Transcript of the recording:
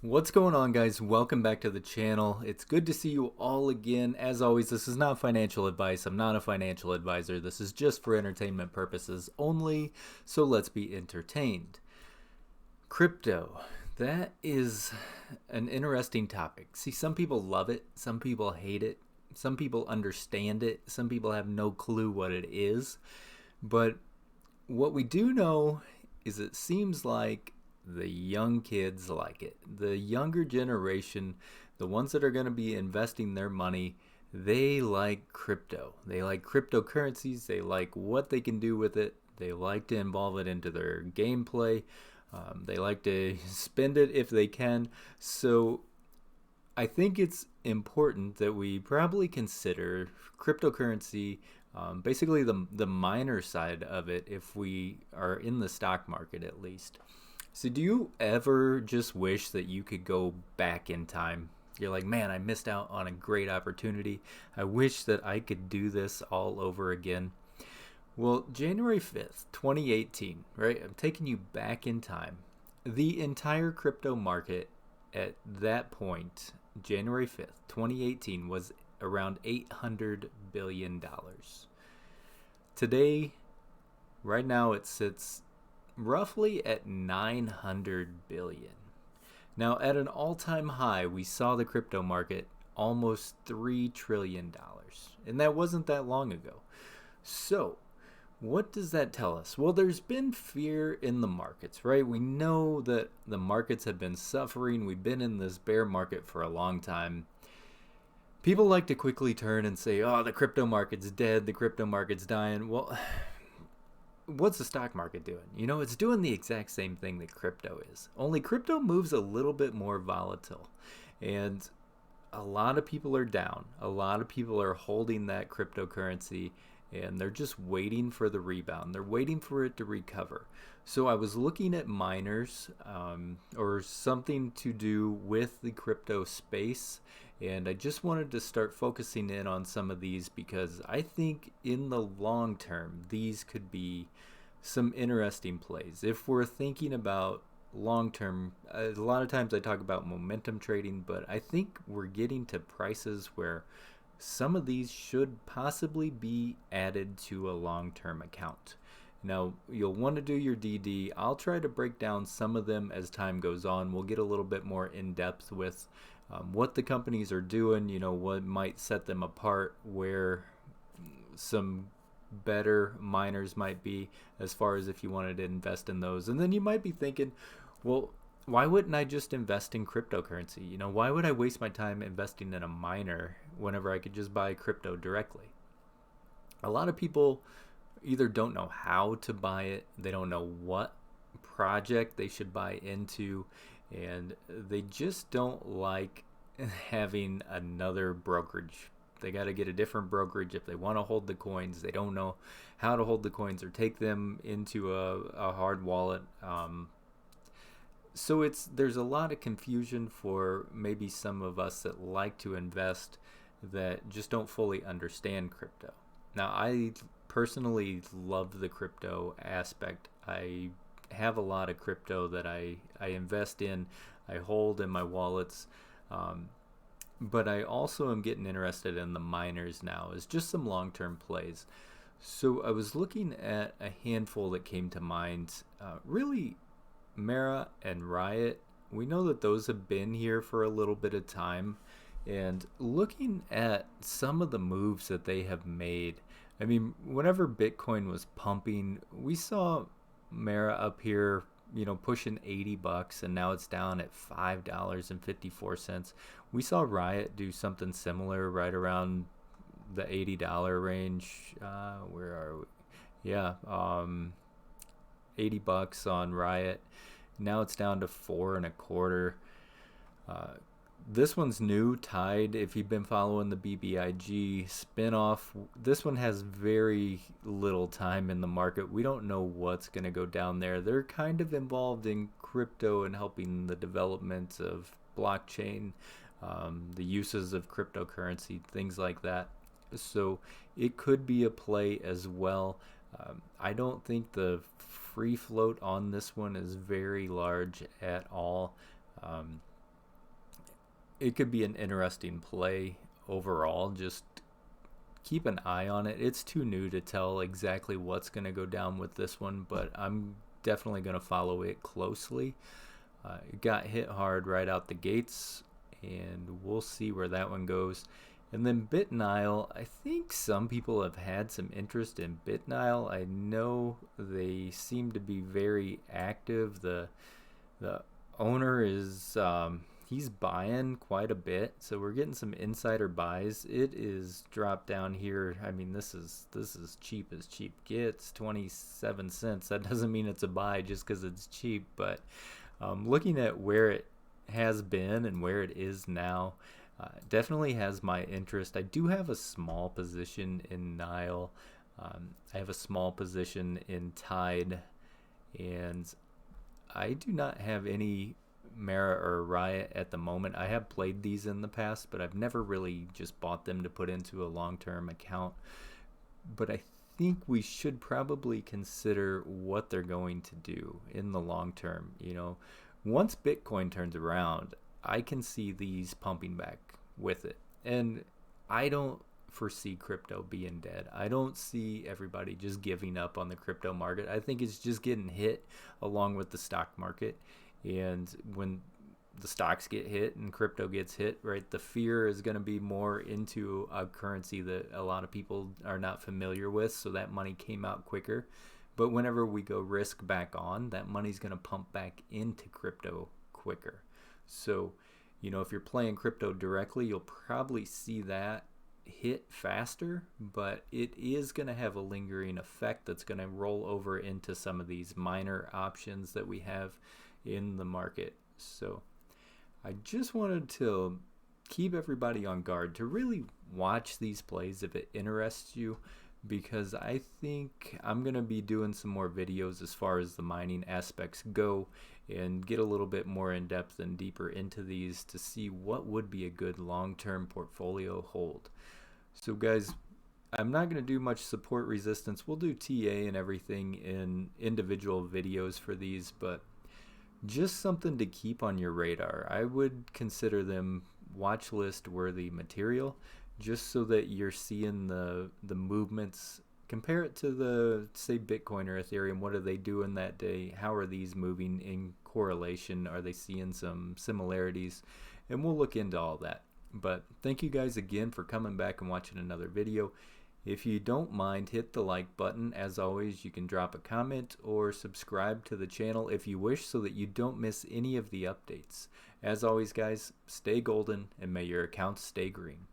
What's going on, guys? Welcome back to the channel. It's good to see you all again. As always, this is not financial advice. I'm not a financial advisor. This is just for entertainment purposes only, so let's be entertained. Crypto. That is an interesting topic. See, some people love it, some people hate it, some people understand it, some people have no clue what it is. But what we do know is it seems like the young kids like it. The younger generation, the ones that are going to be investing their money, they like crypto. They like cryptocurrencies. They like what they can do with it. They like to involve it into their gameplay. They like to spend it if they can. So I think it's important that we probably consider cryptocurrency, basically the miner side of it, if we are in the stock market at least. So, do you ever just wish that you could go back in time? You're like, man, I missed out on a great opportunity. I wish that I could do this all over again. Well, January 5th, 2018, right? I'm taking you back in time. The entire crypto market at that point, January 5th, 2018, was around $800 billion. Today, right now, it sits roughly at 900 billion. Now, at an all-time high, we saw the crypto market almost $3 trillion dollars. And that wasn't that long ago. So, what does that tell us? Well, there's been fear in the markets, right? We know that the markets have been suffering. We've been in this bear market for a long time. People like to quickly turn and say, oh, the crypto market's dead, the crypto market's dying. Well, what's the stock market doing? It's doing the exact same thing that crypto is. Only crypto moves a little bit more volatile. And a lot of people are down. A lot of people are holding that cryptocurrency and they're just waiting for the rebound. They're waiting for it to recover. So I was looking at miners, or something to do with the crypto space, and I just wanted to start focusing in on some of these because I think in the long term, these could be some interesting plays. If we're thinking about long term, a lot of times I talk about momentum trading, but I think we're getting to prices where some of these should possibly be added to a long term account. Now, you'll want to do your DD. I'll try to break down some of them as time goes on. We'll get a little bit more in depth with what the companies are doing, what might set them apart, where some better miners might be, as far as if you wanted to invest in those. And then you might be thinking, well, why wouldn't I just invest in cryptocurrency? Why would I waste my time investing in a miner whenever I could just buy crypto directly? A lot of people either don't know how to buy it, they don't know what project they should buy into, and they just don't like having another brokerage. They got to get a different brokerage if they want to hold the coins. They don't know how to hold the coins or take them into a hard wallet. So there's a lot of confusion for maybe some of us that like to invest that just don't fully understand crypto. Now, I personally love the crypto aspect. I have a lot of crypto that I invest in, I hold in my wallets. But I also am getting interested in the miners now as just some long-term plays. So I was looking at a handful that came to mind. Really, Mara and Riot, we know that those have been here for a little bit of time. And looking at some of the moves that they have made, I mean, whenever Bitcoin was pumping, we saw Mara up here, pushing 80 bucks, and now it's down at $5.54. We saw Riot do something similar right around the $80 range. Where are we? Yeah, 80 bucks on Riot. Now it's down to four and a quarter. This one's new, Tide. If you've been following the BBIG spinoff, this one has very little time in the market. We don't know what's going to go down there. They're kind of involved in crypto and helping the development of blockchain, the uses of cryptocurrency, things like that. So it could be a play as well. I don't think the free float on this one is very large at all. it could be an interesting play overall. Just keep an eye on it. It's too new to tell exactly what's going to go down with this one, but I'm definitely going to follow it closely. It got hit hard right out the gates, and we'll see where that one goes. And then BitNile, I think some people have had some interest in BitNile. I know they seem to be very active. The owner is he's buying quite a bit, so we're getting some insider buys. It is dropped down here. I mean, this is cheap as cheap gets, 27 cents. That doesn't mean it's a buy just because it's cheap, but looking at where it has been and where it is now, definitely has my interest. I do have a small position in Nile. I have a small position in Tide, and I do not have any Mara or Riot at the moment. I have played these in the past, but I've never really just bought them to put into a long-term account. But I think we should probably consider what they're going to do in the long term. You know, once Bitcoin turns around, I can see these pumping back with it. And I don't foresee crypto being dead. I don't see everybody just giving up on the crypto market. I think it's just getting hit along with the stock market. And when the stocks get hit and crypto gets hit, right, the fear is going to be more into a currency that a lot of people are not familiar with, so that money came out quicker. But whenever we go risk back on, that money's going to pump back into crypto quicker. So, you know, if you're playing crypto directly, you'll probably see that hit faster, but it is going to have a lingering effect that's going to roll over into some of these minor options that we have in the market. So I just wanted to keep everybody on guard to really watch these plays if it interests you, because I think I'm going to be doing some more videos as far as the mining aspects go and get a little bit more in depth and deeper into these to see what would be a good long-term portfolio hold. So guys, I'm not going to do much support resistance. We'll do TA and everything in individual videos for these, but just something to keep on your radar. I would consider them watch list worthy material, just so that you're seeing the movements. Compare it to the, say, Bitcoin or Ethereum. What are they doing that day? How are these moving in correlation? Are they seeing some similarities? And we'll look into all that. But thank you guys again for coming back and watching another video. If you don't mind, hit the like button. As always, you can drop a comment or subscribe to the channel if you wish, so that you don't miss any of the updates. As always, guys, stay golden and may your accounts stay green.